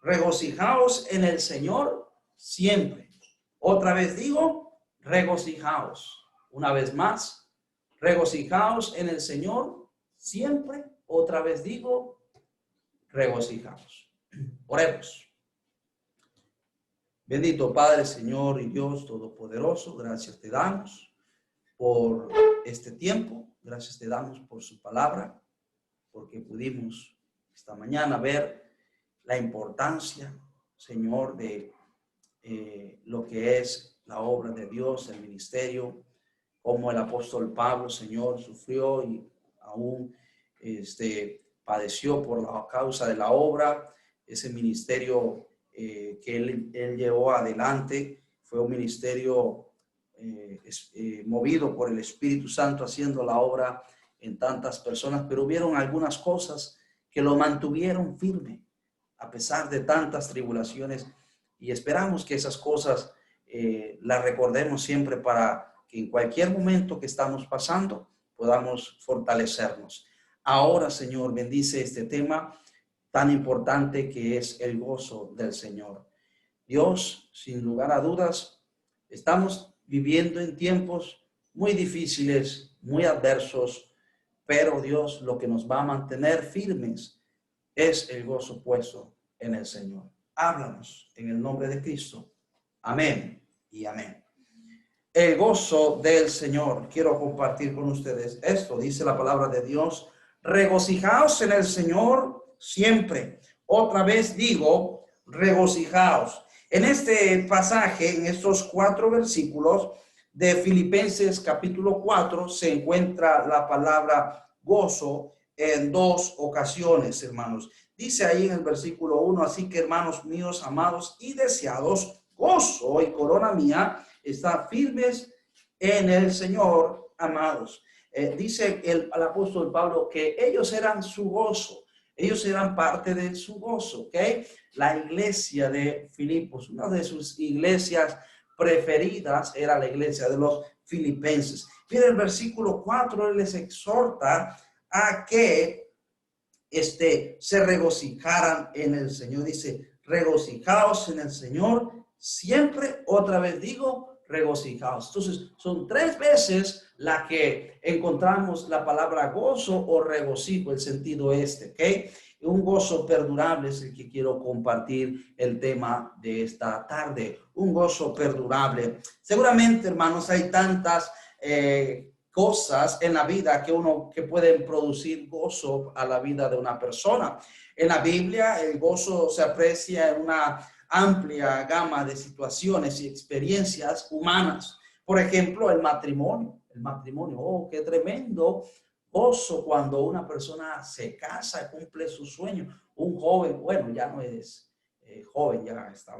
regocijaos en el Señor siempre. Otra vez digo, regocijaos. Una vez más, regocijaos en el Señor siempre. Otra vez digo, regocijaos. Oremos. Bendito Padre, Señor y Dios Todopoderoso, gracias te damos por este tiempo, gracias te damos por su palabra, porque pudimos esta mañana ver la importancia, Señor, de lo que es la obra de Dios, el ministerio, como el apóstol Pablo, Señor, sufrió y aún padeció por la causa de la obra, ese ministerio que él llevó adelante fue un ministerio movido por el Espíritu Santo, haciendo la obra en tantas personas, pero hubieron algunas cosas que lo mantuvieron firme a pesar de tantas tribulaciones, y esperamos que esas cosas las recordemos siempre para que en cualquier momento que estamos pasando podamos fortalecernos. Ahora, Señor, bendice este tema tan importante que es el gozo del Señor. Dios, sin lugar a dudas, estamos viviendo en tiempos muy difíciles, muy adversos, pero Dios, lo que nos va a mantener firmes es el gozo puesto en el Señor. Háblanos en el nombre de Cristo. Amén y amén. El gozo del Señor. Quiero compartir con ustedes esto. Dice la palabra de Dios: regocijaos en el Señor siempre. Otra vez digo, regocijaos. En este pasaje, en estos 4 versículos de Filipenses capítulo 4, se encuentra la palabra gozo en 2 ocasiones, hermanos. Dice ahí en el versículo 1, así que hermanos míos, amados y deseados, gozo y corona mía, está firmes en el Señor, amados. Dice el apóstol Pablo que ellos eran su gozo. Ellos eran parte de su gozo, ¿ok? La iglesia de Filipos, una de sus iglesias preferidas era la iglesia de los filipenses. Mira el versículo 4, él les exhorta a que se regocijaran en el Señor. Dice, regocijaos en el Señor siempre. Otra vez digo, regocijaos. Entonces, son 3 veces la que encontramos la palabra gozo o regocijo, el sentido ¿ok? Un gozo perdurable es el que quiero compartir el tema de esta tarde. Un gozo perdurable. Seguramente, hermanos, hay tantas cosas en la vida que pueden producir gozo a la vida de una persona. En la Biblia, el gozo se aprecia en una amplia gama de situaciones y experiencias humanas. Por ejemplo, el matrimonio. El matrimonio, oh, qué tremendo gozo cuando una persona se casa, cumple su sueño. Un joven, bueno, ya no es joven, ya está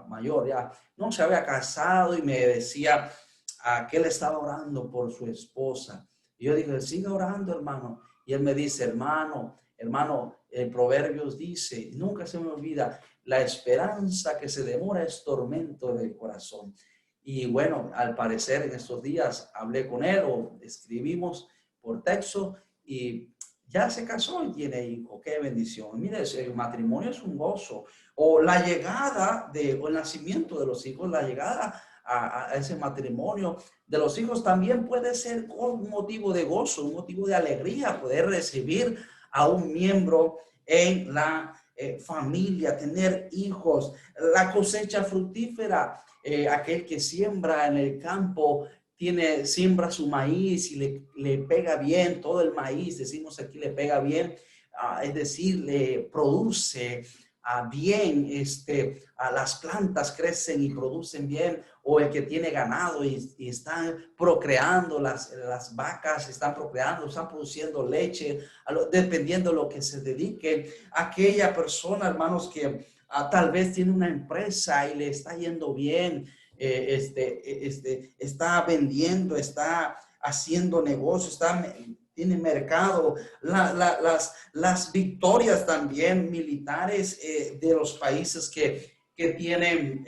mayor, ya no se había casado y me decía que él estaba orando por su esposa. Y yo dije, sigue orando, hermano. Y él me dice, hermano, Proverbios dice, nunca se me olvida, la esperanza que se demora es tormento del corazón. Y bueno, al parecer en estos días hablé con él o escribimos por texto y ya se casó y tiene hijo. Qué bendición. Mire, el matrimonio es un gozo. O la llegada o el nacimiento de los hijos, la llegada a ese matrimonio de los hijos también puede ser un motivo de gozo, un motivo de alegría, poder recibir a un miembro en la familia, tener hijos, la cosecha fructífera, aquel que siembra en el campo, siembra su maíz y le pega bien, todo el maíz, decimos aquí, le pega bien, es decir, le produce bien, las plantas crecen y producen bien, o el que tiene ganado y están procreando, las vacas están procreando, están produciendo leche, dependiendo de lo que se dedique. Aquella persona, hermanos, que tal vez tiene una empresa y le está yendo bien, está vendiendo, está haciendo negocio, tiene mercado, las victorias también militares de los países que tienen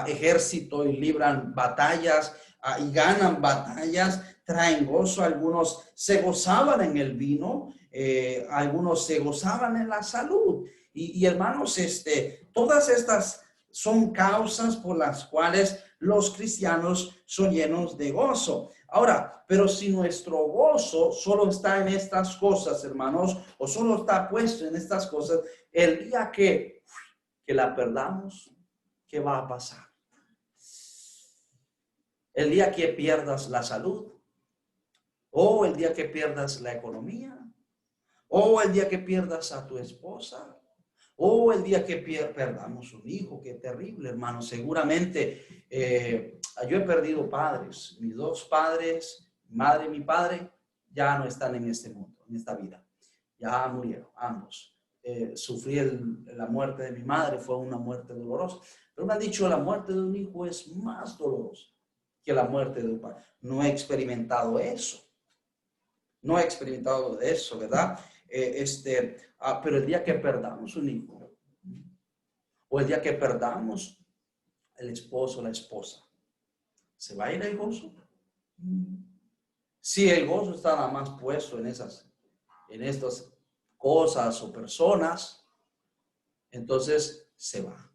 ejército y libran batallas y ganan batallas, traen gozo. Algunos se gozaban en el vino, algunos se gozaban en la salud. Y hermanos, todas estas son causas por las cuales los cristianos son llenos de gozo. Ahora, pero si nuestro gozo solo está en estas cosas, hermanos, o solo está puesto en estas cosas, el día que la perdamos, ¿qué va a pasar? El día que pierdas la salud, o el día que pierdas la economía, o el día que pierdas a tu esposa, o el día que perdamos un hijo. Qué terrible, hermano. Seguramente yo he perdido padres. Mis dos padres, mi madre y mi padre, ya no están en este mundo, en esta vida. Ya murieron ambos. Sufrí la muerte de mi madre, fue una muerte dolorosa. Pero me han dicho, la muerte de un hijo es más dolorosa que la muerte de un padre. No he experimentado eso. No he experimentado de eso, ¿verdad? Pero el día que perdamos un hijo, o el día que perdamos el esposo, la esposa, ¿se va a ir el gozo? Si el gozo está nada más puesto en estas cosas o personas, entonces se va.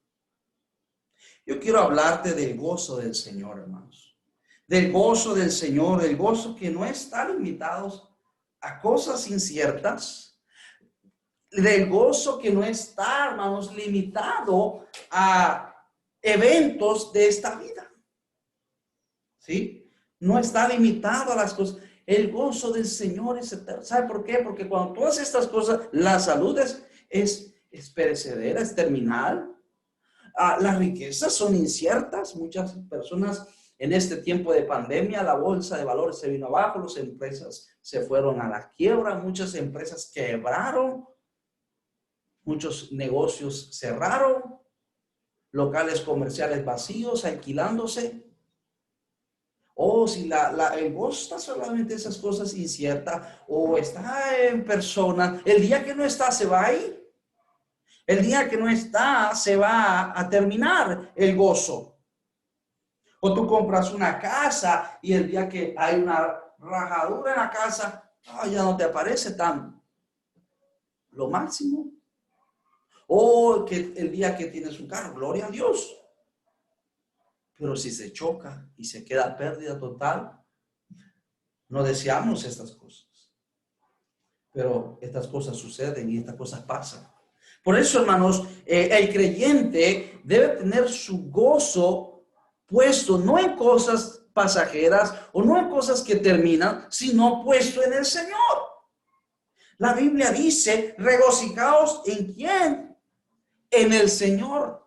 Yo quiero hablarte del gozo del Señor, hermanos. Del gozo del Señor, el gozo que no está limitado a cosas inciertas, del gozo que no está, hermanos, limitado a eventos de esta vida. ¿Sí? No está limitado a las cosas. El gozo del Señor es eterno. ¿Sabe por qué? Porque cuando todas estas cosas, la salud es perecedera, es terminal. Las riquezas son inciertas. Muchas personas en este tiempo de pandemia, la bolsa de valores se vino abajo, las empresas se fueron a la quiebra, muchas empresas quebraron, muchos negocios cerraron, locales comerciales vacíos, alquilándose. O si el gozo está solamente esas cosas inciertas, o está en persona, el día que no está se va a ir. El día que no está se va a terminar el gozo. O tú compras una casa y el día que hay una rajadura en la casa, ya no te aparece tan lo máximo. O que el día que tienes un carro, gloria a Dios. Pero si se choca y se queda pérdida total, no deseamos estas cosas. Pero estas cosas suceden y estas cosas pasan. Por eso, hermanos, el creyente debe tener su gozo puesto no en cosas pasajeras o no en cosas que terminan, sino puesto en el Señor. La Biblia dice, regocijaos ¿en quién? En el Señor.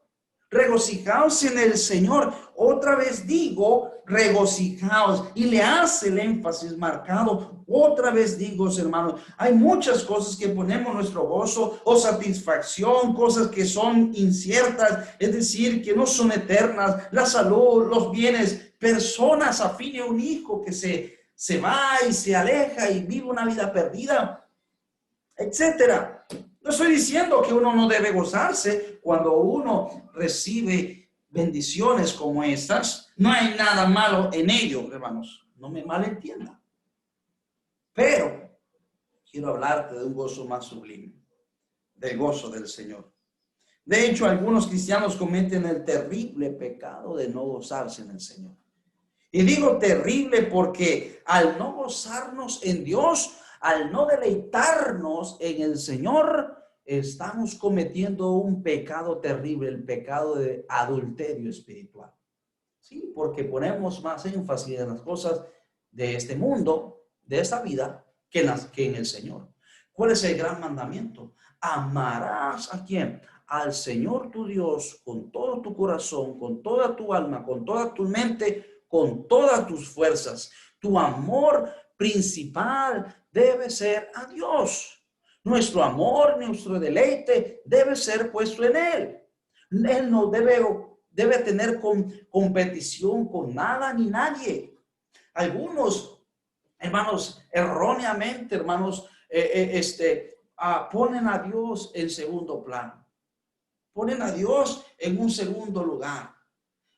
Regocijaos en el Señor. Otra vez digo, regocijaos. Y le hace el énfasis marcado. Otra vez digo, hermanos, hay muchas cosas que ponemos nuestro gozo o satisfacción, cosas que son inciertas, es decir, que no son eternas. La salud, los bienes, personas afines a un hijo que se va y se aleja y vive una vida perdida, etcétera. No estoy diciendo que uno no debe gozarse cuando uno recibe bendiciones como estas. No hay nada malo en ello, hermanos. No me malentiendan. Pero quiero hablarte de un gozo más sublime, del gozo del Señor. De hecho, algunos cristianos cometen el terrible pecado de no gozarse en el Señor. Y digo terrible porque al no gozarnos en Dios, al no deleitarnos en el Señor, estamos cometiendo un pecado terrible, el pecado de adulterio espiritual. Sí, porque ponemos más énfasis en las cosas de este mundo, de esta vida, que en el Señor. ¿Cuál es el gran mandamiento? Amarás ¿a quién? Al Señor tu Dios con todo tu corazón, con toda tu alma, con toda tu mente, con todas tus fuerzas. Tu amor principal debe ser a Dios. Nuestro amor, nuestro deleite debe ser puesto en Él. Él no debe tener competición con nada ni nadie. Algunos, hermanos, erróneamente, hermanos, ponen a Dios en segundo plano. Ponen a Dios en un segundo lugar.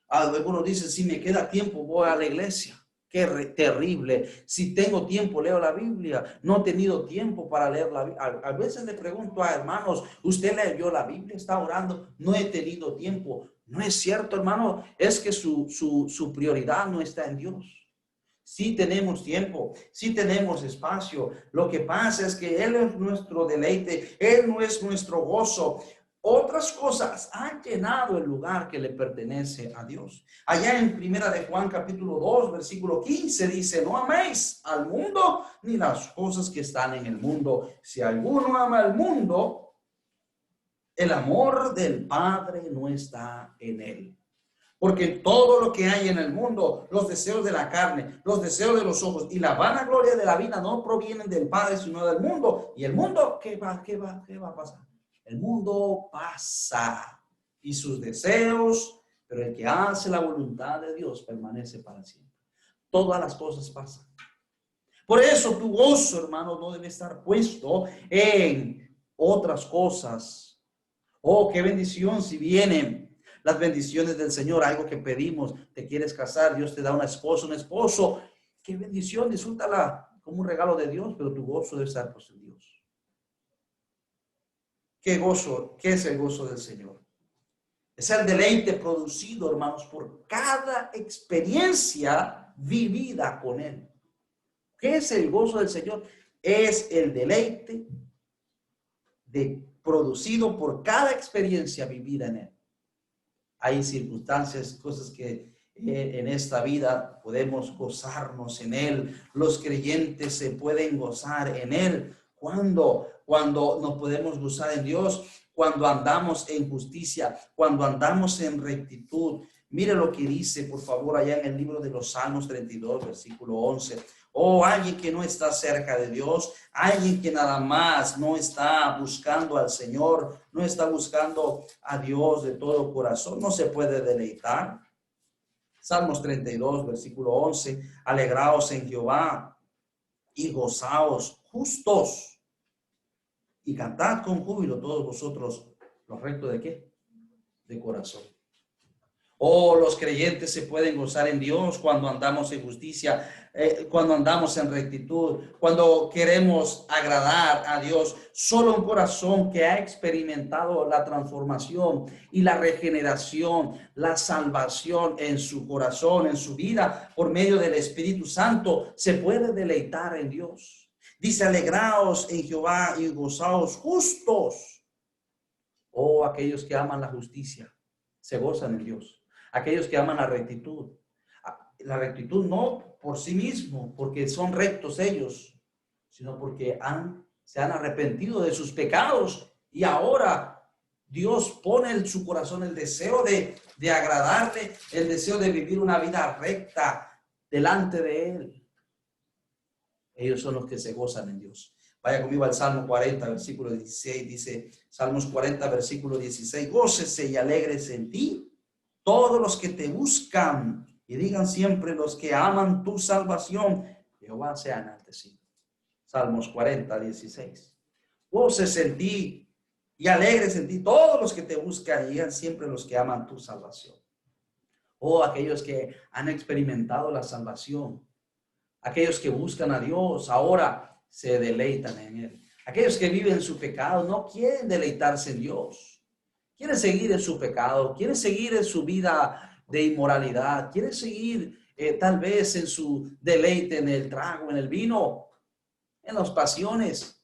Algunos dicen, si me queda tiempo, voy a la iglesia. Qué terrible. Si tengo tiempo, leo la Biblia. No he tenido tiempo para leer la Biblia. A veces le pregunto a hermanos, ¿usted leyó la Biblia? ¿Está orando? No he tenido tiempo. No es cierto, hermano. Es que su prioridad no está en Dios. Sí tenemos tiempo, sí tenemos espacio. Lo que pasa es que Él es nuestro deleite, Él no es nuestro gozo. Otras cosas han llenado el lugar que le pertenece a Dios. Allá en Primera de Juan capítulo 2 versículo 15 dice: no améis al mundo ni las cosas que están en el mundo. Si alguno ama al mundo, el amor del Padre no está en él. Porque todo lo que hay en el mundo, los deseos de la carne, los deseos de los ojos y la vanagloria de la vida no provienen del Padre, sino del mundo. Y el mundo, ¿qué va a pasar? El mundo pasa y sus deseos, pero el que hace la voluntad de Dios permanece para siempre. Todas las cosas pasan. Por eso tu gozo, hermano, no debe estar puesto en otras cosas. Oh, qué bendición si vienen las bendiciones del Señor, algo que pedimos. Te quieres casar, Dios te da una esposa, un esposo. Qué bendición, disfrútala como un regalo de Dios, pero tu gozo debe estar por Dios. Qué gozo, ¿qué es el gozo del Señor? Es el deleite producido, hermanos, por cada experiencia vivida con Él. ¿Qué es el gozo del Señor? Es el deleite producido por cada experiencia vivida en Él. Hay circunstancias, cosas que en esta vida podemos gozarnos en Él. Los creyentes se pueden gozar en Él. Cuando nos podemos gozar en Dios, cuando andamos en justicia, cuando andamos en rectitud. Mire lo que dice, por favor, allá en el libro de los Salmos 32, versículo 11. Oh, alguien que no está cerca de Dios, alguien que nada más no está buscando al Señor, no está buscando a Dios de todo corazón, no se puede deleitar. Salmos 32, versículo 11. Alegraos en Jehová y gozaos justos y cantad con júbilo todos vosotros los rectos de ¿qué? De corazón. Oh, los creyentes se pueden gozar en Dios cuando andamos en justicia, cuando andamos en rectitud, cuando queremos agradar a Dios. Solo un corazón que ha experimentado la transformación y la regeneración, la salvación en su corazón, en su vida, por medio del Espíritu Santo, se puede deleitar en Dios. Dice: alegraos en Jehová y gozaos justos. Oh, aquellos que aman la justicia se gozan en Dios. Aquellos que aman la rectitud no por sí mismo, porque son rectos ellos, sino porque se han arrepentido de sus pecados y ahora Dios pone en su corazón el deseo de agradarle, el deseo de vivir una vida recta delante de Él. Ellos son los que se gozan en Dios. Vaya conmigo al Salmo 40, versículo 16, dice Salmos 40, versículo 16, gócese y alégrese en ti todos los que te buscan, y digan siempre los que aman tu salvación, Jehová sea enaltecido. Salmos 40, 16. Gócese en ti y alegres en ti todos los que te buscan, y digan siempre los que aman tu salvación. Oh, aquellos que han experimentado la salvación, aquellos que buscan a Dios, ahora se deleitan en Él. Aquellos que viven su pecado no quieren deleitarse en Dios. Quiere seguir en su pecado, quiere seguir en su vida de inmoralidad, quiere seguir tal vez en su deleite en el trago, en el vino, en las pasiones,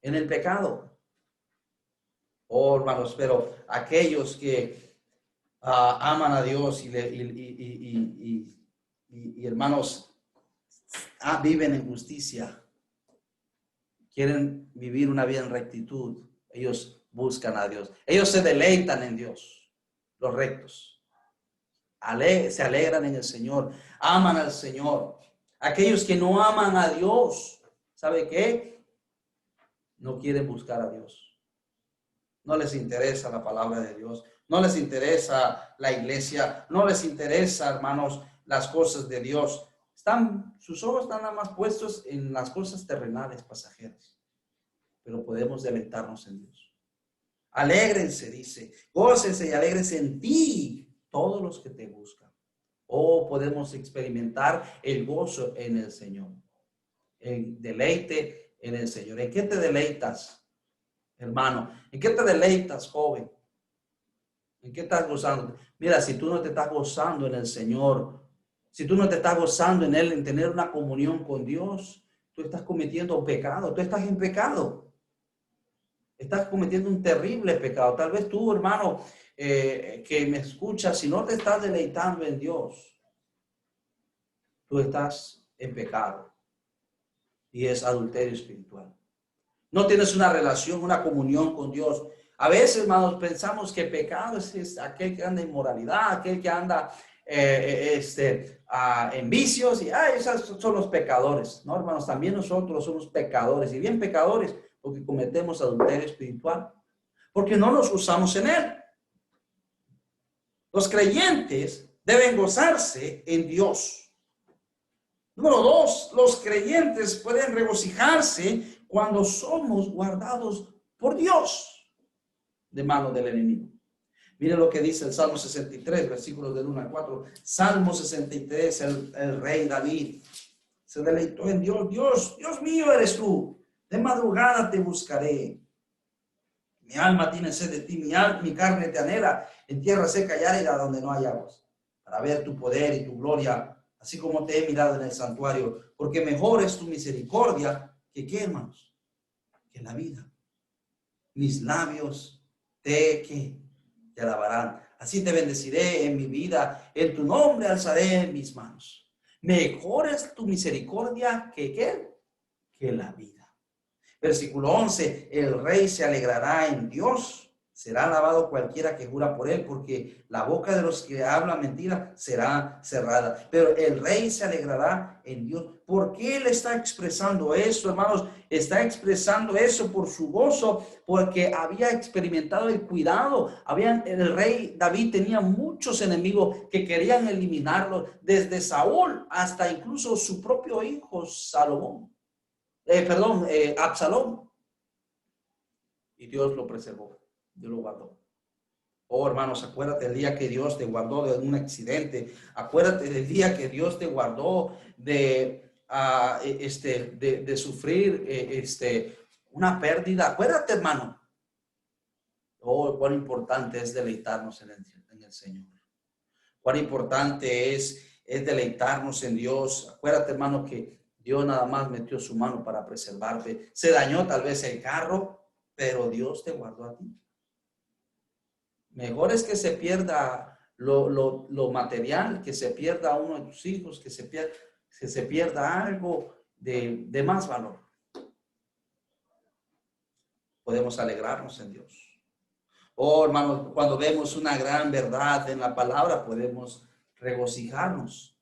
en el pecado. Oh, hermanos, pero aquellos que aman a Dios y hermanos, viven en justicia, quieren vivir una vida en rectitud, ellos buscan a Dios. Ellos se deleitan en Dios, los rectos. Se alegran en el Señor, aman al Señor. Aquellos que no aman a Dios, ¿sabe qué? No quieren buscar a Dios. No les interesa la palabra de Dios. No les interesa la iglesia. No les interesa, hermanos, las cosas de Dios. Sus ojos están nada más puestos en las cosas terrenales, pasajeras. Pero podemos deleitarnos en Dios. Alégrense, dice, gócense y alégrense en ti todos los que te buscan. O podemos experimentar el gozo en el Señor, el deleite en el Señor. ¿En qué te deleitas, hermano? ¿En qué te deleitas, joven? ¿En qué estás gozando? Mira, si tú no te estás gozando en el Señor, si tú no te estás gozando en Él, en tener una comunión con Dios, tú estás cometiendo pecado, tú estás en pecado. Estás cometiendo un terrible pecado. Tal vez tú, hermano, que me escuchas, si no te estás deleitando en Dios, tú estás en pecado. Y es adulterio espiritual. No tienes una relación, una comunión con Dios. A veces, hermanos, pensamos que pecado es aquel que anda en inmoralidad, aquel que anda en vicios, y esos son los pecadores. No, hermanos, también nosotros somos pecadores, y bien pecadores, porque cometemos adulterio espiritual, porque no nos usamos en él. Los creyentes deben gozarse en Dios. Número 2, los creyentes pueden regocijarse cuando somos guardados por Dios de mano del enemigo. Mire lo que dice el Salmo 63, versículos del 1 al 4. Salmo 63, el rey David se deleitó en Dios. Dios mío eres tú. De madrugada te buscaré. Mi alma tiene sed de ti, mi carne te anhela en tierra seca y árida donde no hay aguas, para ver tu poder y tu gloria, así como te he mirado en el santuario, porque mejor es tu misericordia que ¿qué, hermanos? Que la vida. Mis labios te alabarán. Así te bendeciré en mi vida, en tu nombre alzaré mis manos. Mejor es tu misericordia que ¿qué? Que la vida. Versículo 11, el rey se alegrará en Dios. Será alabado cualquiera que jura por él, porque la boca de los que hablan mentira será cerrada. Pero el rey se alegrará en Dios. ¿Por qué él está expresando eso, hermanos? Está expresando eso por su gozo, porque había experimentado el cuidado. El rey David tenía muchos enemigos que querían eliminarlo, desde Saúl hasta incluso su propio hijo Salomón. Absalón. Y Dios lo preservó, Dios lo guardó. Oh, hermanos, acuérdate del día que Dios te guardó de un accidente. Acuérdate del día que Dios te guardó de sufrir una pérdida. Acuérdate, hermano. Oh, cuán importante es deleitarnos en el Señor. Cuán importante es deleitarnos en Dios. Acuérdate, hermano, que Dios nada más metió su mano para preservarte. Se dañó tal vez el carro, pero Dios te guardó a ti. Mejor es que se pierda lo material, que se pierda uno de tus hijos, que se pierda algo de más valor. Podemos alegrarnos en Dios. Oh, hermanos, cuando vemos una gran verdad en la palabra, podemos regocijarnos.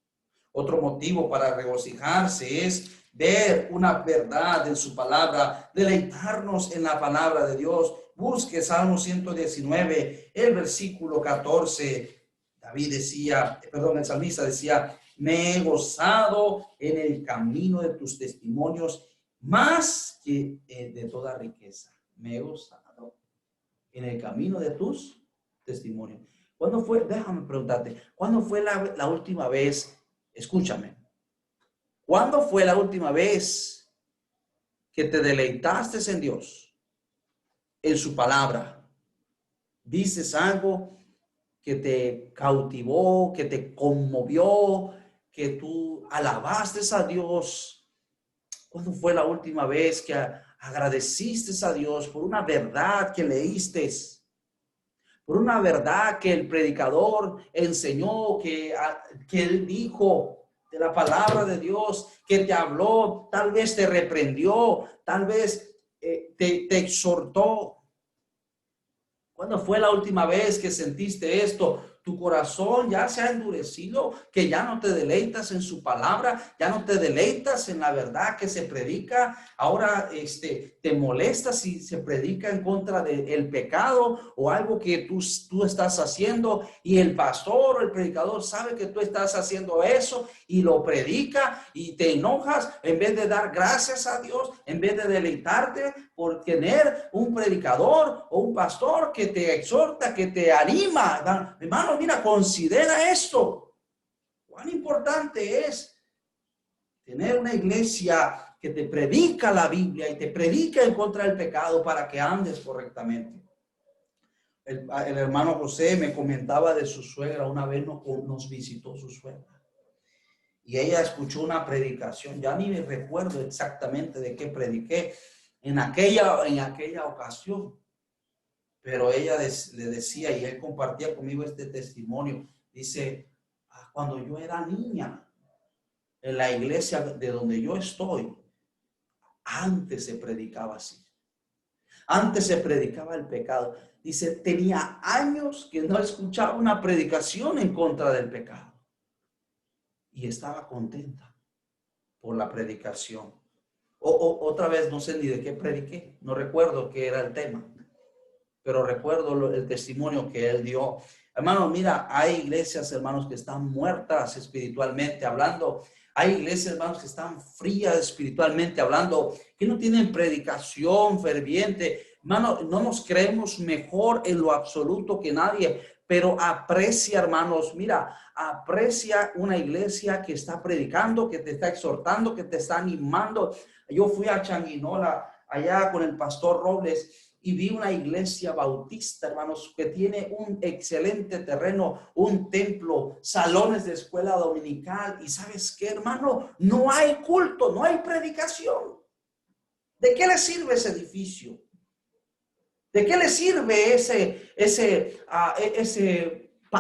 Otro motivo para regocijarse es ver una verdad en su palabra, deleitarnos en la palabra de Dios. Busque Salmo 119, el versículo 14. El salmista decía, me he gozado en el camino de tus testimonios más que de toda riqueza. Me he gozado en el camino de tus testimonios. Déjame preguntarte, ¿cuándo fue la última vez? Escúchame. ¿Cuándo fue la última vez que te deleitaste en Dios, en su palabra? ¿Dices algo que te cautivó, que te conmovió, que tú alabaste a Dios? ¿Cuándo fue la última vez que agradeciste a Dios por una verdad que leíste? Por una verdad que el predicador enseñó, que él dijo de la palabra de Dios, que te habló, tal vez te reprendió, tal vez te exhortó. ¿Cuándo fue la última vez que sentiste esto? Tu corazón ya se ha endurecido, que ya no te deleitas en su palabra, ya no te deleitas en la verdad que se predica. Ahora te molesta si se predica en contra del pecado o algo que tú estás haciendo, y el pastor o el predicador sabe que tú estás haciendo eso y lo predica, y te enojas en vez de dar gracias a Dios, en vez de deleitarte por tener un predicador o un pastor que te exhorta, que te anima. Hermano, mira, considera esto. Cuán importante es tener una iglesia que te predica la Biblia y te predica en contra del pecado para que andes correctamente. El hermano José me comentaba de su suegra. Una vez nos visitó su suegra y ella escuchó una predicación. Ya ni me recuerdo exactamente de qué prediqué en aquella ocasión, pero ella le decía, y él compartía conmigo este testimonio. Dice, cuando yo era niña, en la iglesia de donde yo estoy, antes se predicaba así. Antes se predicaba el pecado. Dice, tenía años que no escuchaba una predicación en contra del pecado. Y estaba contenta por la predicación. Otra vez, no sé ni de qué prediqué. No recuerdo qué era el tema. Pero recuerdo el testimonio que él dio. Hermanos, mira, hay iglesias, hermanos, que están muertas espiritualmente hablando. Hay iglesias, hermanos, que están frías espiritualmente hablando, que no tienen predicación ferviente. Hermano, no nos creemos mejor en lo absoluto que nadie, pero aprecia, hermanos, mira, aprecia una iglesia que está predicando, que te está exhortando, que te está animando. Yo fui a Changuinola, allá con el pastor Robles, y vi una iglesia bautista, hermanos, que tiene un excelente terreno, un templo, salones de escuela dominical. Y ¿sabes qué, hermano? No hay culto, no hay predicación. ¿De qué le sirve ese edificio? ¿De qué le sirve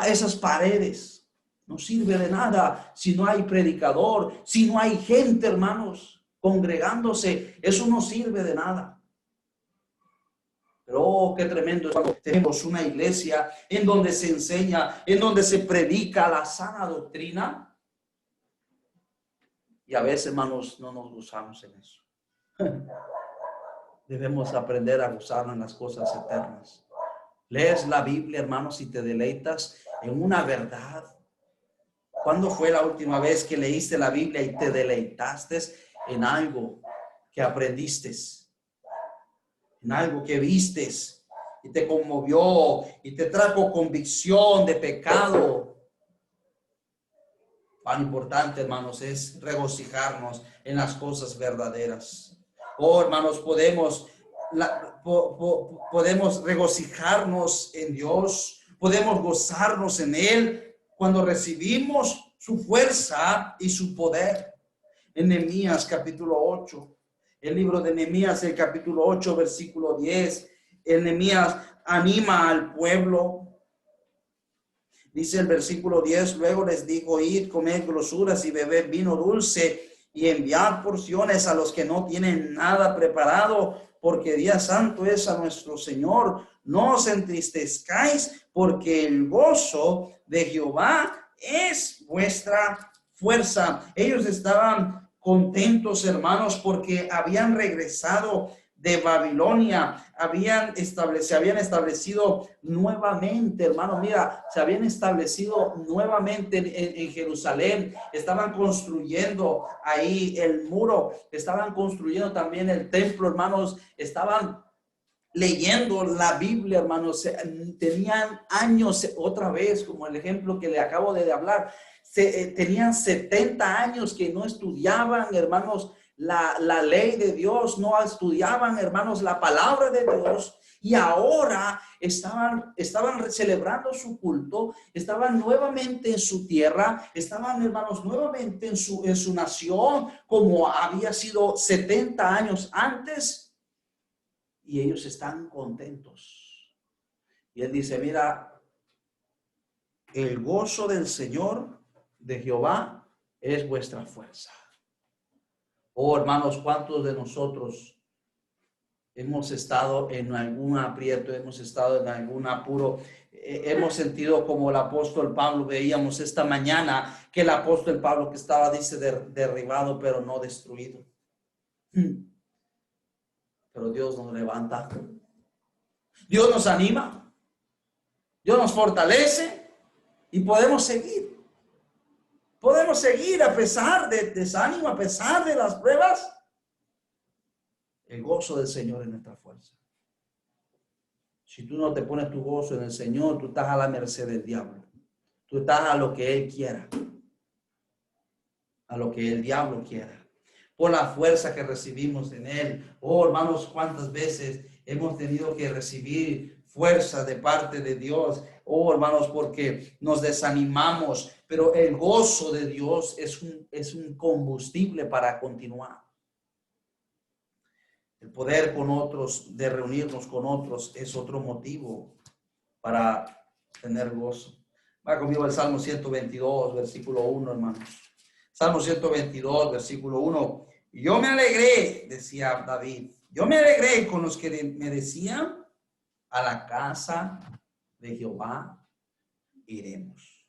esas paredes? No sirve de nada si no hay predicador, si no hay gente, hermanos, congregándose. Eso no sirve de nada. Pero qué tremendo es cuando tenemos una iglesia en donde se enseña, en donde se predica la sana doctrina. Y a veces, hermanos, no nos gozamos en eso. Debemos aprender a gozarnos en las cosas eternas. Lees la Biblia, hermanos, y te deleitas en una verdad. ¿Cuándo fue la última vez que leíste la Biblia y te deleitaste en algo que aprendiste? En algo que vistes y te conmovió y te trajo convicción de pecado. Tan importante, hermanos, es regocijarnos en las cosas verdaderas. Oh, hermanos, podemos regocijarnos en Dios, podemos gozarnos en Él cuando recibimos su fuerza y su poder. En Nehemías capítulo 8, el libro de Nehemías, el capítulo 8, versículo 10, Nehemías anima al pueblo. Dice el versículo 10, luego les dijo, id, comed grosuras y bebed vino dulce y enviad porciones a los que no tienen nada preparado, porque día santo es a nuestro Señor. No os entristezcáis, porque el gozo de Jehová es vuestra fuerza. Ellos estaban contentos, hermanos, porque habían regresado de Babilonia, se habían establecido nuevamente, hermano, mira, se habían establecido nuevamente en Jerusalén, estaban construyendo ahí el muro, estaban construyendo también el templo, hermanos, estaban leyendo la Biblia, hermanos, tenían años, otra vez, como el ejemplo que le acabo de hablar, tenían 70 años que no estudiaban, hermanos, la ley de Dios, no estudiaban, hermanos, la palabra de Dios, y ahora estaban celebrando su culto, estaban nuevamente en su tierra, estaban, hermanos, nuevamente en su nación, como había sido 70 años antes, y ellos están contentos. Y él dice, mira, el gozo del Señor, de Jehová, es vuestra fuerza. Oh, hermanos, ¿cuántos de nosotros hemos estado en algún aprieto, hemos estado en algún apuro? Hemos sentido como el apóstol Pablo, veíamos esta mañana que el apóstol Pablo que estaba, dice, derribado, pero no destruido. Pero Dios nos levanta. Dios nos anima. Dios nos fortalece y podemos seguir. Podemos seguir a pesar de desánimo, a pesar de las pruebas. El gozo del Señor es nuestra fuerza. Si tú no te pones tu gozo en el Señor, tú estás a la merced del diablo. Tú estás a lo que Él quiera. a lo que el diablo quiera, por la fuerza que recibimos en él. Oh, hermanos, cuántas veces hemos tenido que recibir fuerza de parte de Dios. Oh, hermanos, porque nos desanimamos, pero el gozo de Dios es un combustible para continuar. El poder con otros, de reunirnos con otros, es otro motivo para tener gozo. Va conmigo el Salmo 122, versículo 1, hermanos. Salmo 122, versículo 1. Yo me alegré, decía David, yo me alegré con los que me decían, a la casa de Jehová iremos.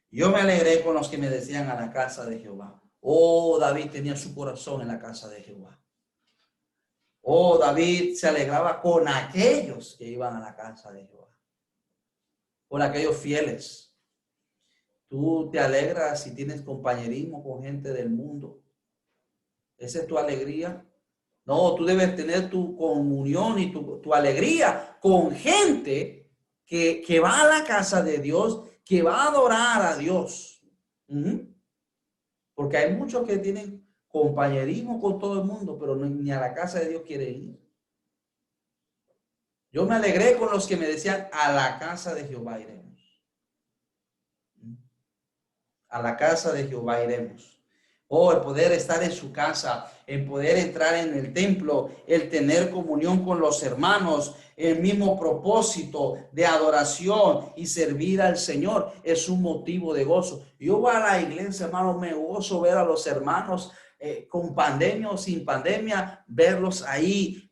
Yo me alegré con los que me decían, a la casa de Jehová. Oh, David tenía su corazón en la casa de Jehová. Oh, David se alegraba con aquellos que iban a la casa de Jehová, con aquellos fieles. Tú te alegras si tienes compañerismo con gente del mundo. ¿Esa es tu alegría? No, tú debes tener tu comunión y tu alegría con gente que va a la casa de Dios, que va a adorar a Dios. Porque hay muchos que tienen compañerismo con todo el mundo, pero ni a la casa de Dios quieren ir. Yo me alegré con los que me decían, a la casa de Jehová iremos. A la casa de Jehová iremos. Oh, el poder estar en su casa, el poder entrar en el templo, el tener comunión con los hermanos, el mismo propósito de adoración y servir al Señor es un motivo de gozo. Yo voy a la iglesia, hermano, me gozo ver a los hermanos con pandemia o sin pandemia, verlos ahí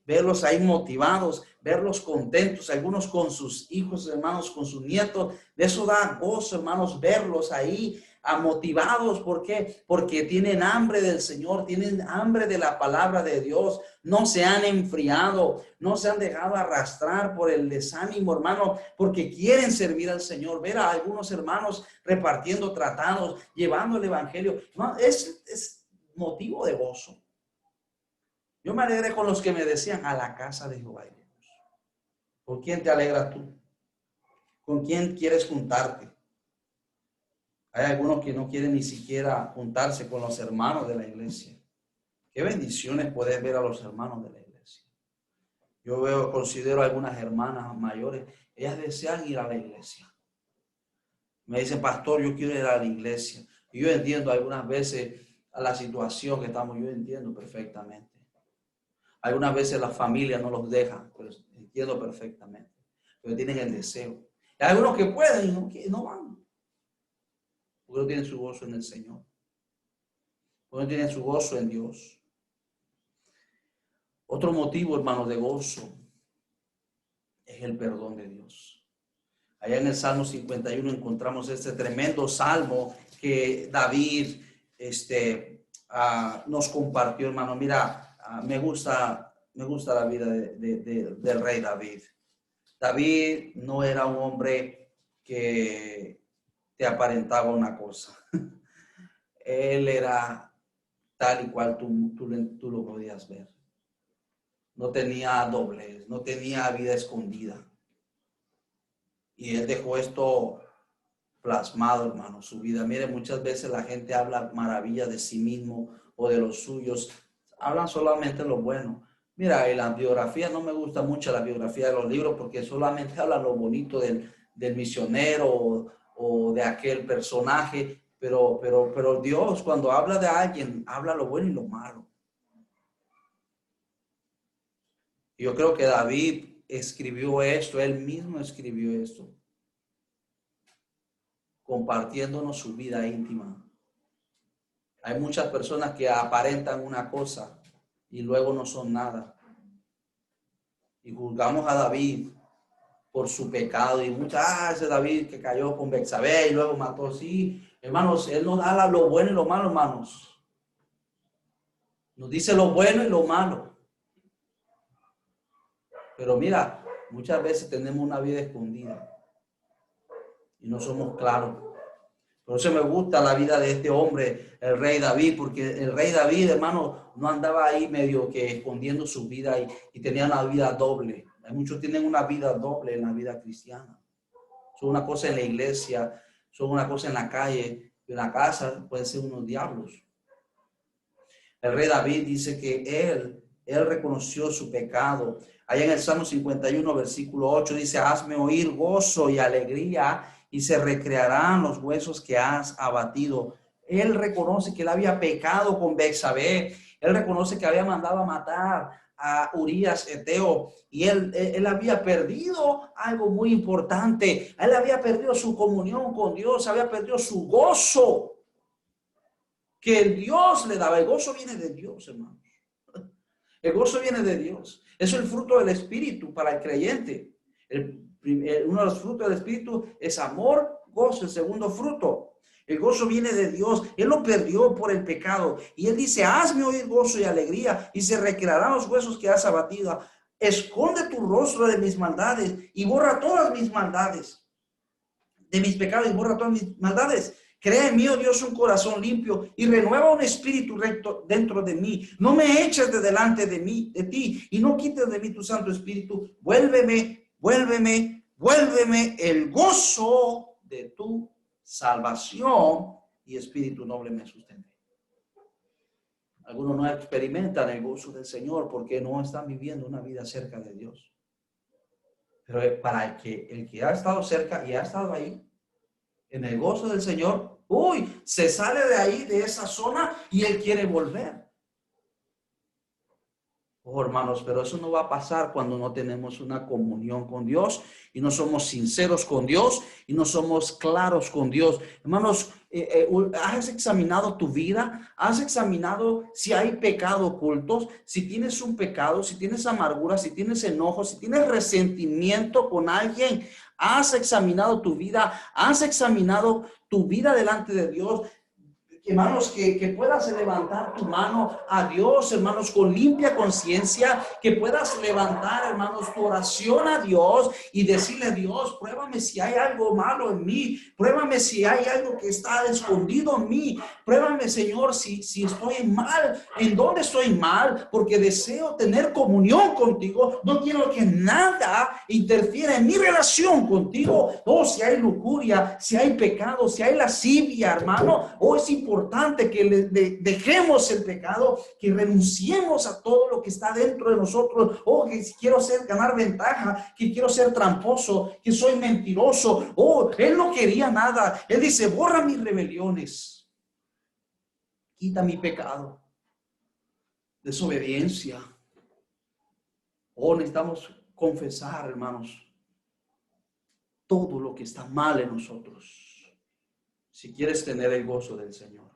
motivados, verlos contentos, algunos con sus hijos, hermanos, con sus nietos. De eso da gozo, hermanos, verlos ahí motivados. ¿Por qué? Porque tienen hambre del Señor, tienen hambre de la palabra de Dios, no se han enfriado, no se han dejado arrastrar por el desánimo, hermano, porque quieren servir al Señor. Ver a algunos hermanos repartiendo tratados, llevando el evangelio, es motivo de gozo. Yo me alegré con los que me decían, a la casa de Jehová iremos. ¿Por quién te alegras tú? ¿Con quién quieres juntarte? Hay algunos que no quieren ni siquiera juntarse con los hermanos de la iglesia. Qué bendiciones poder ver a los hermanos de la iglesia. Yo considero algunas hermanas mayores, ellas desean ir a la iglesia. Me dicen, pastor, yo quiero ir a la iglesia. Y yo entiendo algunas veces a la situación que estamos, yo entiendo perfectamente. Algunas veces la familia no los deja, pero entiendo perfectamente. Pero tienen el deseo. Hay algunos que pueden y no van. Porque no tienen su gozo en el Señor. Porque no tienen su gozo en Dios. Otro motivo, hermanos, de gozo es el perdón de Dios. Allá en el Salmo 51 encontramos este tremendo salmo que David nos compartió, hermano. Mira, me gusta la vida del rey David. David no era un hombre que te aparentaba una cosa. Él era tal y cual tú lo podías ver. No tenía doblez, no tenía vida escondida. Y él dejó esto plasmado, hermano, su vida. Mire, muchas veces la gente habla maravillas de sí mismo o de los suyos. Hablan solamente lo bueno. Mira, en la biografía no me gusta mucho la biografía de los libros porque solamente hablan lo bonito del misionero o de aquel personaje. Pero Dios, cuando habla de alguien, habla lo bueno y lo malo. Yo creo que David escribió esto, él mismo escribió esto, compartiéndonos su vida íntima. Hay muchas personas que aparentan una cosa y luego no son nada. Y juzgamos a David por su pecado y ese David que cayó con Betsabé y luego mató. Sí, hermanos, él nos da lo bueno y lo malo, hermanos. Nos dice lo bueno y lo malo. Pero mira, muchas veces tenemos una vida escondida y no somos claros. Por eso me gusta la vida de este hombre, el rey David, porque el rey David, hermano, no andaba ahí medio que escondiendo su vida y tenía una vida doble. Hay muchos tienen una vida doble en la vida cristiana. Son una cosa en la iglesia, son una cosa en la calle, Y una casa puede ser unos diablos. El rey David dice que él reconoció su pecado. Allá en el Salmo 51, versículo 8 dice, hazme oír gozo y alegría y se recrearán los huesos que has abatido. Él reconoce que él había pecado con Betsabé. Él reconoce que había mandado a matar a Urías Eteo y él había perdido algo muy importante. Él había perdido su comunión con Dios, había perdido su gozo que el Dios le daba. El gozo viene de Dios, hermanos. El gozo viene de Dios. Es el fruto del Espíritu para el creyente. Uno de los frutos del Espíritu es amor, gozo. El segundo fruto, el gozo viene de Dios. Él lo perdió por el pecado. Y él dice, hazme oír gozo y alegría y se recrearán los huesos que has abatido. Esconde tu rostro de mis maldades y borra todas mis maldades. De mis pecados y borra todas mis maldades. Crea en mí, oh Dios, un corazón limpio y renueva un espíritu recto dentro de mí. No me eches de delante de mí, de ti, y no quites de mí tu Santo Espíritu. Vuélveme el gozo de tu salvación y espíritu noble me sustente. Algunos no experimentan el gozo del Señor porque no están viviendo una vida cerca de Dios. Pero para el que ha estado cerca y ha estado ahí, en el gozo del Señor, se sale de ahí, de esa zona, y él quiere volver. Oh, hermanos, pero eso no va a pasar cuando no tenemos una comunión con Dios y no somos sinceros con Dios y no somos claros con Dios. Hermanos, ¿has examinado tu vida? ¿Has examinado si hay pecado ocultos? Si tienes un pecado, si tienes amargura, si tienes enojo, si tienes resentimiento con alguien. ¿Has examinado tu vida? ¿Has examinado tu vida delante de Dios? Hermanos, que puedas levantar tu mano a Dios, hermanos, con limpia conciencia, que puedas levantar, hermanos, tu oración a Dios y decirle a Dios, pruébame si hay algo malo en mí, pruébame si hay algo que está escondido en mí, pruébame, Señor, si estoy mal, en dónde estoy mal, porque deseo tener comunión contigo, no quiero que nada interfiera en mi relación contigo. Si hay lujuria, si hay pecado, si hay lascivia, hermano, es importante que dejemos el pecado, que renunciemos a todo lo que está dentro de nosotros. Que quiero ganar ventaja, que quiero ser tramposo, que soy mentiroso. Él no quería nada. Él dice, borra mis rebeliones, quita mi pecado, desobediencia. Necesitamos confesar, hermanos, todo lo que está mal en nosotros, si quieres tener el gozo del Señor.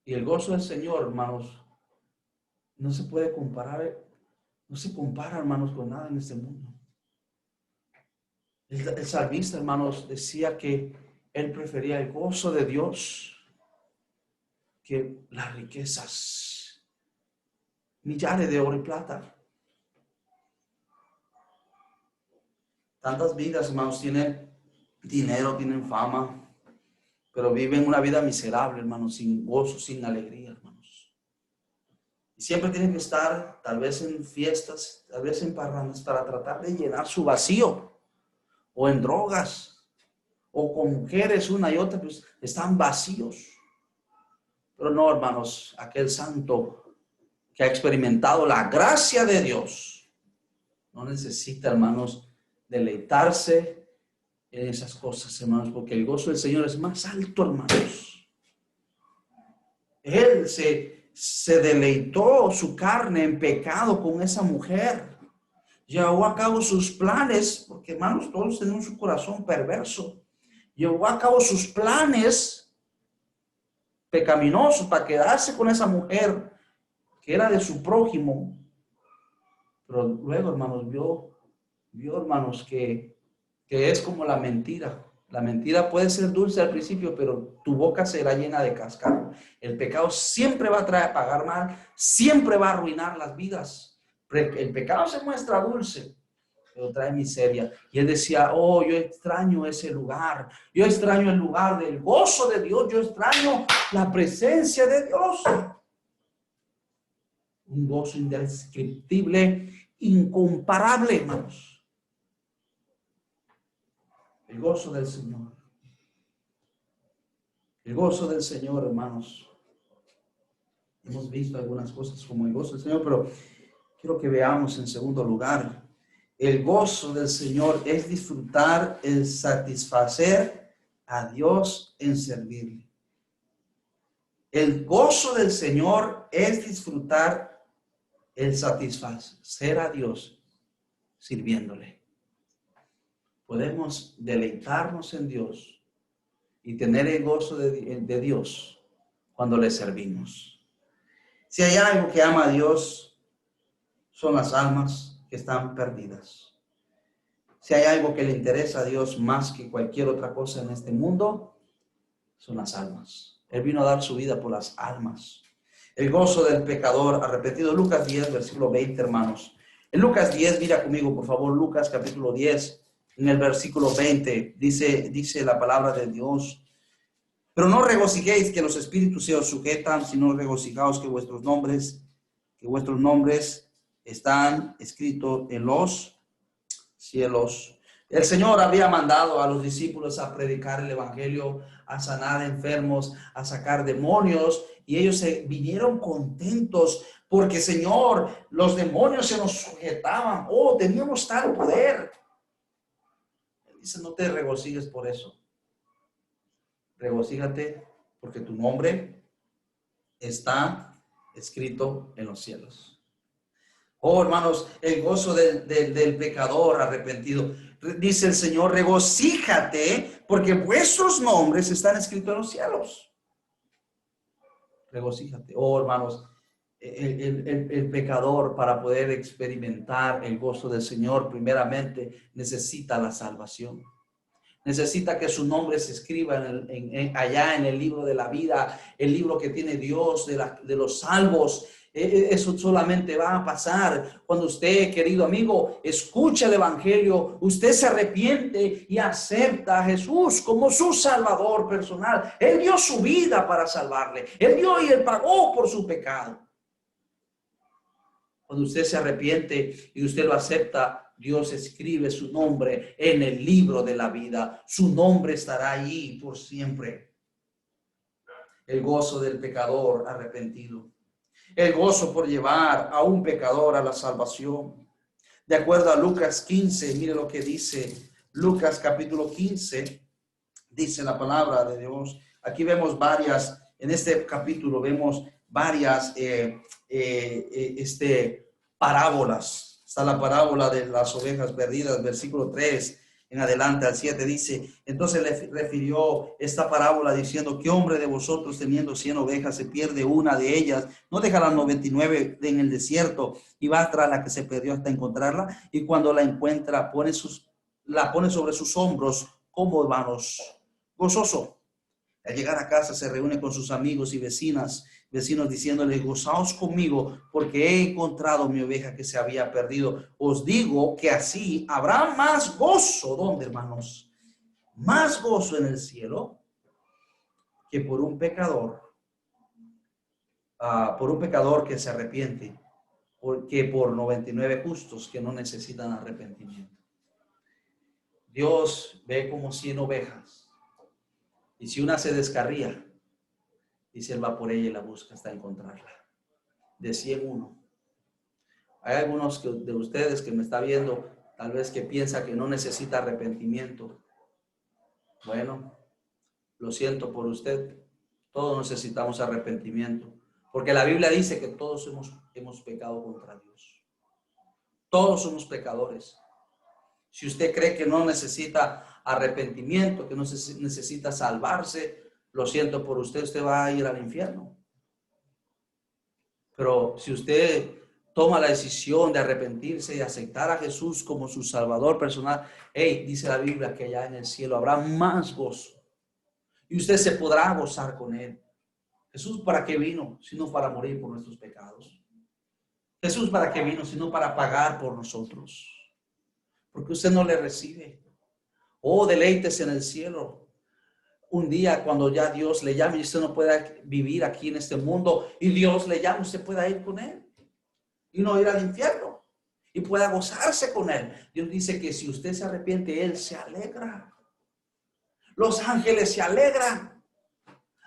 Y el gozo del Señor, hermanos, no se puede comparar, no se compara, hermanos, con nada en este mundo. El salmista, hermanos, decía que él prefería el gozo de Dios que las riquezas, millares de oro y plata. Tantas vidas, hermanos, tienen dinero, tienen fama, pero viven una vida miserable, hermanos, sin gozo, sin alegría, hermanos. Y siempre tienen que estar, tal vez en fiestas, tal vez en parrandas, para tratar de llenar su vacío, o en drogas, o con mujeres una y otra, pues están vacíos. Pero no, hermanos, aquel santo que ha experimentado la gracia de Dios, no necesita, hermanos, deleitarse en esas cosas, hermanos, porque el gozo del Señor es más alto, hermanos. Él se deleitó su carne en pecado con esa mujer. Llevó a cabo sus planes, porque, hermanos, todos tenemos un corazón perverso. Llevó a cabo sus planes pecaminosos para quedarse con esa mujer que era de su prójimo. Pero luego, hermanos, vio, hermanos, que es como la mentira. La mentira puede ser dulce al principio, pero tu boca será llena de cascaro. El pecado siempre va a traer a pagar mal, siempre va a arruinar las vidas. El pecado se muestra dulce, pero trae miseria. Y él decía, yo extraño ese lugar. Yo extraño el lugar del gozo de Dios. Yo extraño la presencia de Dios. Un gozo indescriptible, incomparable, hermanos. El gozo del Señor. El gozo del Señor, hermanos. Hemos visto algunas cosas como el gozo del Señor, pero quiero que veamos en segundo lugar. El gozo del Señor es disfrutar el satisfacer a Dios en servirle. El gozo del Señor es disfrutar el satisfacer a Dios sirviéndole. Podemos deleitarnos en Dios y tener el gozo de Dios cuando le servimos. Si hay algo que ama a Dios, son las almas que están perdidas. Si hay algo que le interesa a Dios más que cualquier otra cosa en este mundo, son las almas. Él vino a dar su vida por las almas. El gozo del pecador arrepentido. Lucas 10, versículo 20, hermanos. En Lucas 10, mira conmigo, por favor, Lucas capítulo 10, en el versículo 20, dice la palabra de Dios. Pero no regocijéis que los espíritus se os sujetan, sino regocijaos que vuestros nombres están escritos en los cielos. El Señor había mandado a los discípulos a predicar el evangelio, a sanar enfermos, a sacar demonios, y ellos se vinieron contentos porque, Señor, los demonios se nos sujetaban. Oh, teníamos tal poder. Él dice, no te regocijes por eso. Regocíjate porque tu nombre está escrito en los cielos. Oh, hermanos, el gozo del pecador arrepentido. Dice el Señor, regocíjate porque vuestros nombres están escritos en los cielos. Regocíjate. Oh, hermanos, el pecador, para poder experimentar el gozo del Señor, primeramente necesita la salvación. Necesita que su nombre se escriba allá en el libro de la vida, el libro que tiene Dios de los salvos. Eso solamente va a pasar cuando usted, querido amigo, escucha el evangelio, usted se arrepiente y acepta a Jesús como su salvador personal. Él dio su vida para salvarle. Él dio y él pagó por su pecado. Cuando usted se arrepiente y usted lo acepta, Dios escribe su nombre en el libro de la vida. Su nombre estará allí por siempre. El gozo del pecador arrepentido. El gozo por llevar a un pecador a la salvación. De acuerdo a Lucas 15, mire lo que dice Lucas capítulo 15, dice la palabra de Dios. Aquí vemos en este capítulo vemos varias parábolas. Está la parábola de las ovejas perdidas, versículo 3 en adelante al 7 dice, entonces le refirió esta parábola diciendo, ¿qué hombre de vosotros teniendo 100 ovejas se pierde una de ellas? No deja las 99 en el desierto y va tras la que se perdió hasta encontrarla, y cuando la encuentra la pone sobre sus hombros como hermanos, gozoso. Al llegar a casa se reúne con sus amigos y vecinos diciéndoles, gozaos conmigo porque he encontrado mi oveja que se había perdido. Os digo que así habrá más gozo. ¿Dónde, hermanos? Más gozo en el cielo que por un pecador que se arrepiente, que por 99 justos que no necesitan arrepentimiento. Dios ve como 100 ovejas. Y si una se descarría, dice, él va por ella y la busca hasta encontrarla. De 101. Hay algunos de ustedes que me está viendo, tal vez que piensa que no necesita arrepentimiento. Bueno, lo siento por usted. Todos necesitamos arrepentimiento. Porque la Biblia dice que todos hemos pecado contra Dios. Todos somos pecadores. Si usted cree que no necesita arrepentimiento, que no necesita salvarse, lo siento por usted, usted va a ir al infierno. Pero si usted toma la decisión de arrepentirse y aceptar a Jesús como su salvador personal, dice la Biblia que allá en el cielo habrá más gozo. Y usted se podrá gozar con él. Jesús, ¿para qué vino? Sino para morir por nuestros pecados. Jesús, ¿para qué vino? Sino para pagar por nosotros. Porque usted no le recibe. Oh, deleites en el cielo. Un día cuando ya Dios le llame y usted no pueda vivir aquí en este mundo y Dios le llame, usted pueda ir con él y no ir al infierno y pueda gozarse con él. Dios dice que si usted se arrepiente, él se alegra. Los ángeles se alegran.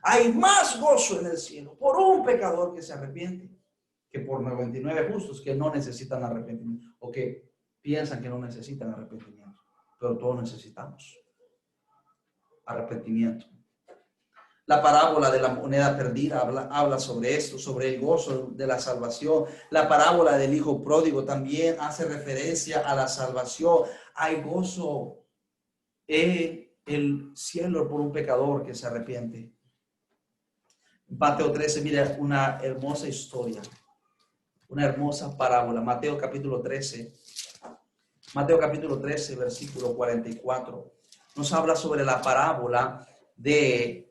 Hay más gozo en el cielo por un pecador que se arrepiente que por 99 justos que no necesitan arrepentimiento o que piensan que no necesitan arrepentimiento. Pero todos necesitamos arrepentimiento. La parábola de la moneda perdida habla sobre esto, sobre el gozo de la salvación. La parábola del hijo pródigo también hace referencia a la salvación. Hay gozo en el cielo por un pecador que se arrepiente. Mateo 13, mira una hermosa historia, una hermosa parábola. Mateo capítulo 13, versículo 44. Nos habla sobre la parábola de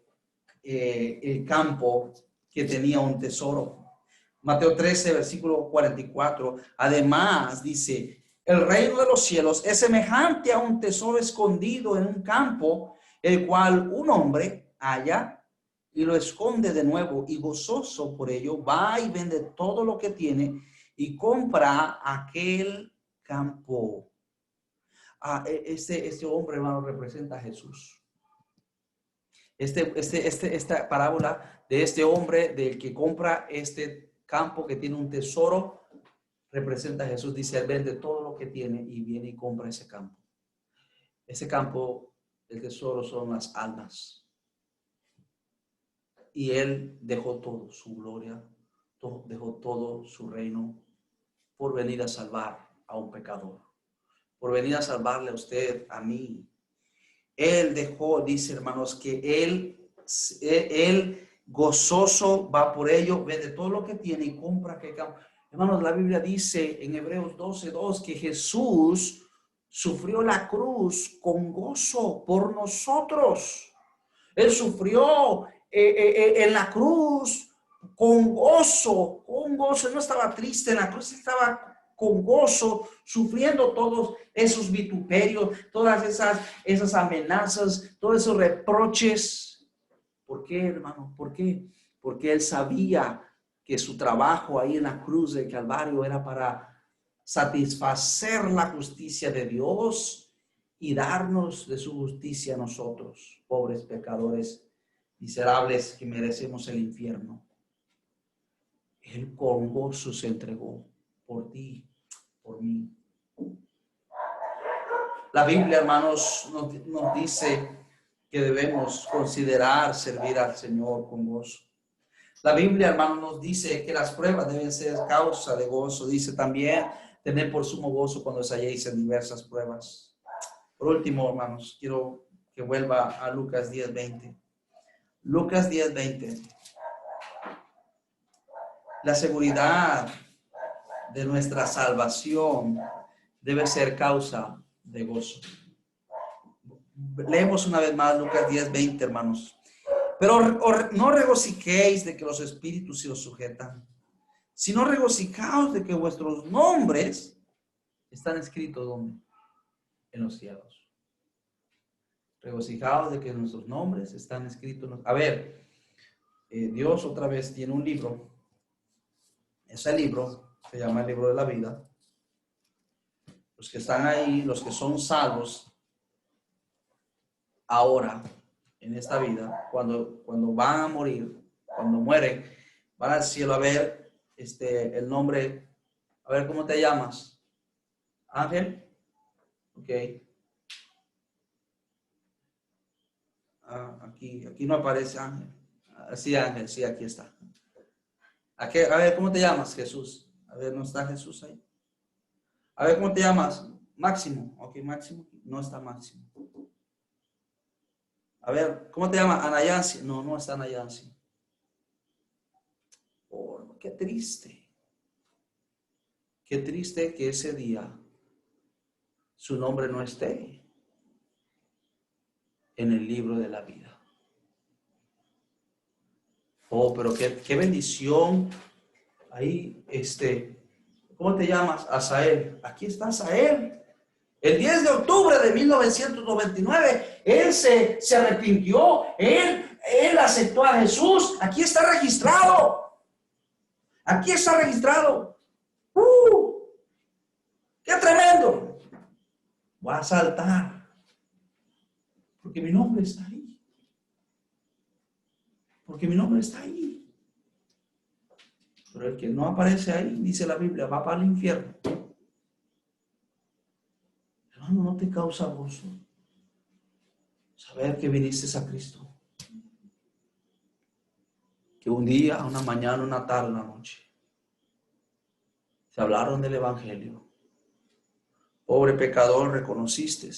el campo que tenía un tesoro. Mateo 13, versículo 44. Además dice, el reino de los cielos es semejante a un tesoro escondido en un campo, el cual un hombre halla y lo esconde de nuevo, y gozoso por ello va y vende todo lo que tiene y compra aquel campo. Este hombre, hermano, representa a Jesús. Esta parábola de este hombre del que compra este campo que tiene un tesoro representa a Jesús. Dice, él vende todo lo que tiene y viene y compra ese campo. Ese campo, el tesoro son las almas. Y él dejó todo, su gloria, dejó todo su reino por venir a salvar a un pecador, por venir a salvarle a usted, a mí. Él dejó, dice hermanos, que él gozoso va por ello, vende todo lo que tiene y compra aquel campo. Hermanos, la Biblia dice en Hebreos 12:2 que Jesús sufrió la cruz con gozo por nosotros. Él sufrió en la cruz con gozo, Él no estaba triste en la cruz, estaba con gozo, sufriendo todos esos vituperios, todas esas amenazas, todos esos reproches. ¿Por qué, hermano? ¿Por qué? Porque él sabía que su trabajo ahí en la cruz del Calvario era para satisfacer la justicia de Dios y darnos de su justicia a nosotros, pobres pecadores miserables que merecemos el infierno. Él con gozo se entregó por ti, por mí. La Biblia, hermanos, nos dice que debemos considerar servir al Señor con gozo. La Biblia, hermanos, nos dice que las pruebas deben ser causa de gozo. Dice también, tener por sumo gozo cuando os halléis en diversas pruebas. Por último, hermanos, quiero que vuelva a Lucas 10:20. Lucas 10:20. La seguridad de nuestra salvación debe ser causa de gozo. Leemos una vez más Lucas 10:20, hermanos. Pero no regocijéis de que los espíritus se os sujetan, sino regocijaos de que vuestros nombres están escritos ¿dónde? En los cielos. Regocijaos de que nuestros nombres están escritos. A ver, Dios otra vez tiene un libro. Ese libro se llama el libro de la vida. Los que están ahí, los que son salvos ahora en esta vida, cuando van a morir, cuando mueren, van al cielo a ver el nombre. A ver, ¿cómo te llamas? Ángel. Ok. Aquí no aparece Ángel. Sí, Ángel, sí, aquí está. A ver, ¿cómo te llamas? Jesús. A ver, ¿no está Jesús ahí? A ver, ¿cómo te llamas? Máximo. Ok, Máximo. No está Máximo. A ver, ¿cómo te llamas? Anayansi. No, no está Anayansi. Oh, qué triste. Qué triste que ese día su nombre no esté en el libro de la vida. Oh, pero qué bendición. Ahí, ¿cómo te llamas? Asael. Aquí está Asael. El 10 de octubre de 1999, él se arrepintió, él aceptó a Jesús. Aquí está registrado. Aquí está registrado. ¡Qué tremendo! Voy a saltar. Porque mi nombre está ahí. porque mi nombre está ahí. Pero el que no aparece ahí, dice la Biblia, va para el infierno. Hermano, ¿no te causa gozo saber que viniste a Cristo? Que un día, una mañana, una tarde, una noche, te hablaron del Evangelio. Pobre pecador, reconociste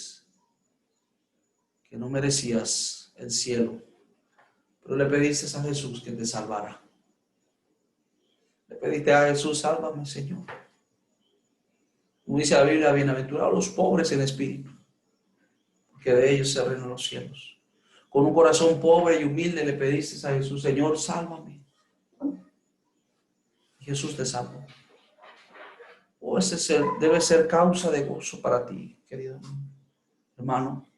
que no merecías el cielo, pero le pediste a Jesús que te salvara. Le pediste a Jesús, sálvame, Señor. Como dice la Biblia, bienaventurados los pobres en espíritu, porque de ellos se reinan los cielos. Con un corazón pobre y humilde le pediste a Jesús, Señor, sálvame. Y Jesús te salvó. Ese debe ser causa de gozo para ti, querido hermano.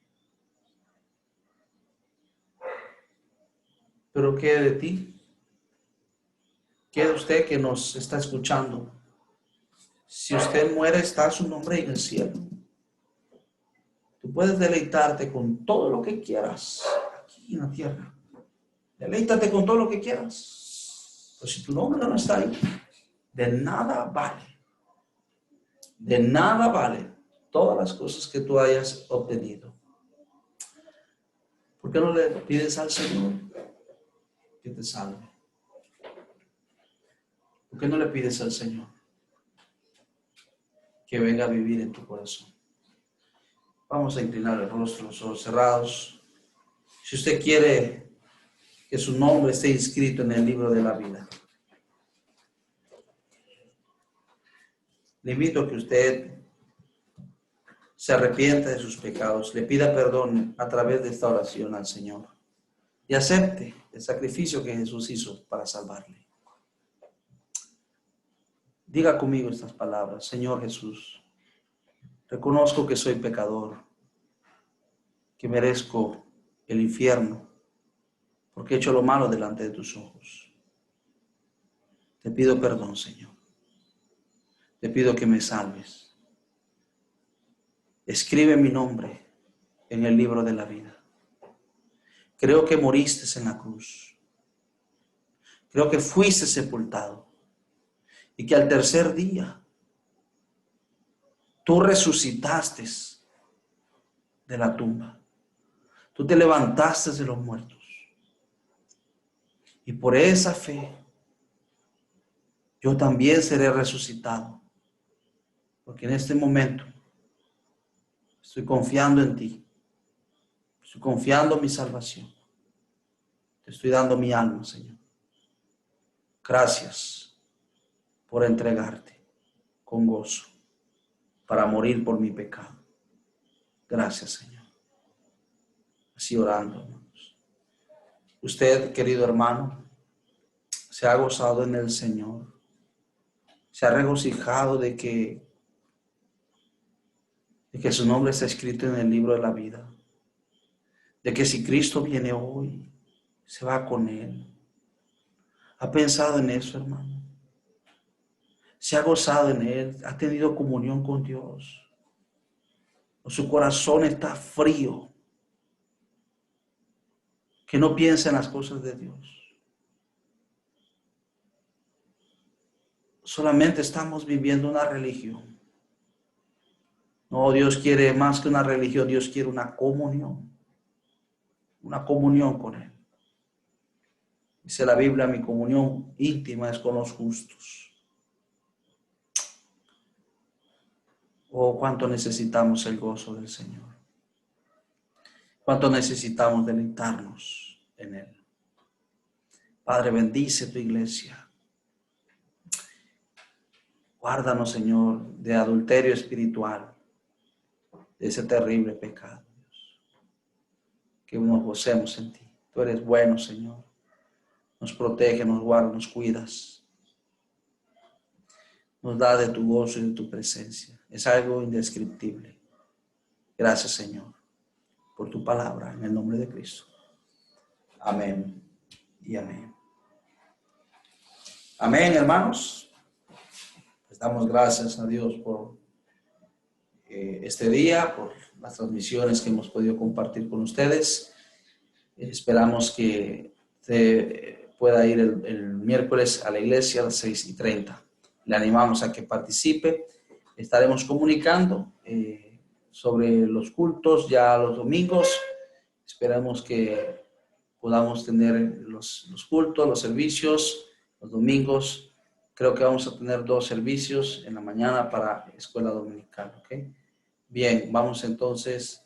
Pero ¿qué de ti? ¿Qué de usted que nos está escuchando? Si usted muere, está su nombre en el cielo. Tú puedes deleitarte con todo lo que quieras aquí en la tierra. Deleítate con todo lo que quieras. Pero si tu nombre no está ahí, de nada vale. De nada vale todas las cosas que tú hayas obtenido. ¿Por qué no le pides al Señor que te salve? ¿Por qué no le pides al Señor que venga a vivir en tu corazón? Vamos a inclinar el rostro, los ojos cerrados. Si usted quiere que su nombre esté inscrito en el libro de la vida, le invito a que usted se arrepienta de sus pecados, le pida perdón a través de esta oración al Señor y acepte el sacrificio que Jesús hizo para salvarle. Diga conmigo estas palabras: Señor Jesús, reconozco que soy pecador, que merezco el infierno, porque he hecho lo malo delante de tus ojos. Te pido perdón, Señor. Te pido que me salves. Escribe mi nombre en el libro de la vida. Creo que moriste en la cruz. Creo que fuiste sepultado y que al tercer día tú resucitaste de la tumba. Tú te levantaste de los muertos. Y por esa fe yo también seré resucitado. Porque en este momento estoy confiando en ti. Estoy confiando en mi salvación. Te estoy dando mi alma, Señor. Gracias por entregarte con gozo para morir por mi pecado. Gracias, Señor. Así orando, hermanos. Usted, querido hermano, se ha gozado en el Señor. Se ha regocijado de que su nombre está escrito en el libro de la vida. De que si Cristo viene hoy, se va con Él. ¿Ha pensado en eso, hermano? ¿Se ha gozado en Él? ¿Ha tenido comunión con Dios? ¿O su corazón está frío? Que no piensa en las cosas de Dios. Solamente estamos viviendo una religión. No, Dios quiere más que una religión. Dios quiere una comunión. Una comunión con Él. Dice la Biblia, mi comunión íntima es con los justos. Oh, cuánto necesitamos el gozo del Señor. Cuánto necesitamos deleitarnos en Él. Padre, bendice tu iglesia. Guárdanos, Señor, de adulterio espiritual, de ese terrible pecado, Dios. Que nos gocemos en ti. Tú eres bueno, Señor. Nos protege, nos guarda, nos cuidas. Nos da de tu gozo y de tu presencia. Es algo indescriptible. Gracias, Señor, por tu palabra, en el nombre de Cristo. Amén y amén. Amén, hermanos. Les damos gracias a Dios por este día, por las transmisiones que hemos podido compartir con ustedes. Esperamos que usted pueda ir el miércoles a la iglesia a las 6:30. Le animamos a que participe. Estaremos comunicando sobre los cultos ya los domingos. Esperamos que podamos tener los cultos, los servicios, los domingos. Creo que vamos a tener 2 servicios en la mañana para escuela dominical, ¿ok? Bien, vamos entonces